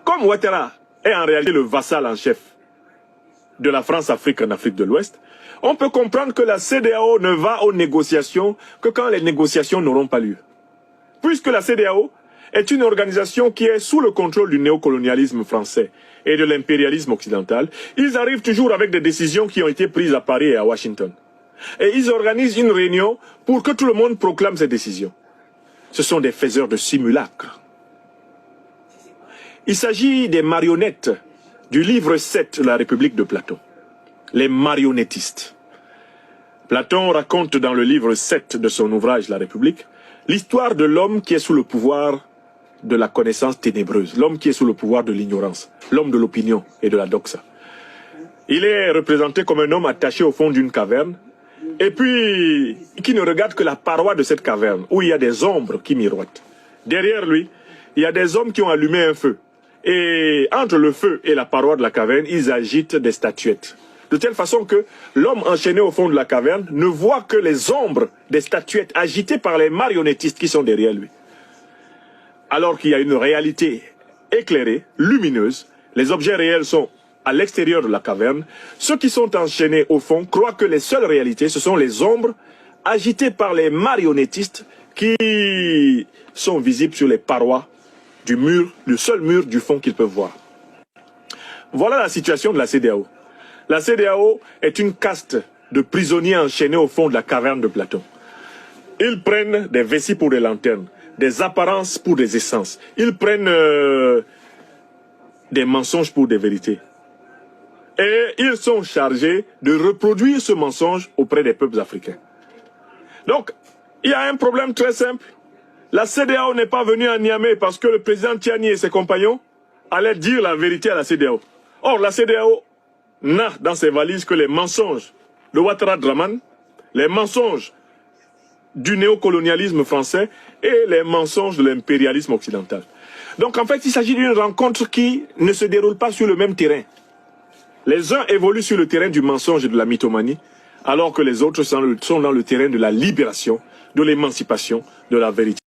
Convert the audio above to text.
Comme Ouattara est en réalité le vassal en chef de la France-Afrique en Afrique de l'Ouest, on peut comprendre que la CEDEAO ne va aux négociations que quand les négociations n'auront pas lieu. Puisque la CEDEAO est une organisation qui est sous le contrôle du néocolonialisme français et de l'impérialisme occidental, ils arrivent toujours avec des décisions qui ont été prises à Paris et à Washington. Et ils organisent une réunion pour que tout le monde proclame ces décisions. Ce sont des faiseurs de simulacres. Il s'agit des marionnettes du livre 7 de la République de Platon. Les marionnettistes. Platon raconte dans le livre 7 de son ouvrage La République l'histoire de l'homme qui est sous le pouvoir de la connaissance ténébreuse, l'homme qui est sous le pouvoir de l'ignorance, l'homme de l'opinion et de la doxa. Il est représenté comme un homme attaché au fond d'une caverne et puis qui ne regarde que la paroi de cette caverne où il y a des ombres qui miroitent. Derrière lui, il y a des hommes qui ont allumé un feu. Et entre le feu et la paroi de la caverne, ils agitent des statuettes. De telle façon que l'homme enchaîné au fond de la caverne ne voit que les ombres des statuettes agitées par les marionnettistes qui sont derrière lui. Alors qu'il y a une réalité éclairée, lumineuse, les objets réels sont à l'extérieur de la caverne. Ceux qui sont enchaînés au fond croient que les seules réalités, ce sont les ombres agitées par les marionnettistes qui sont visibles sur les parois du mur, le seul mur du fond qu'ils peuvent voir. Voilà la situation de la CEDEAO. La CEDEAO est une caste de prisonniers enchaînés au fond de la caverne de Platon. Ils prennent des vessies pour des lanternes, des apparences pour des essences. Ils prennent des mensonges pour des vérités. Et ils sont chargés de reproduire ce mensonge auprès des peuples africains. Donc, il y a un problème très simple. La CEDEAO n'est pas venue à Niamey parce que le président Tiani et ses compagnons allaient dire la vérité à la CEDEAO. Or, la CEDEAO n'a dans ses valises que les mensonges de Ouattara Draman, les mensonges du néocolonialisme français et les mensonges de l'impérialisme occidental. Donc, en fait, il s'agit d'une rencontre qui ne se déroule pas sur le même terrain. Les uns évoluent sur le terrain du mensonge et de la mythomanie, alors que les autres sont dans le terrain de la libération, de l'émancipation, de la vérité.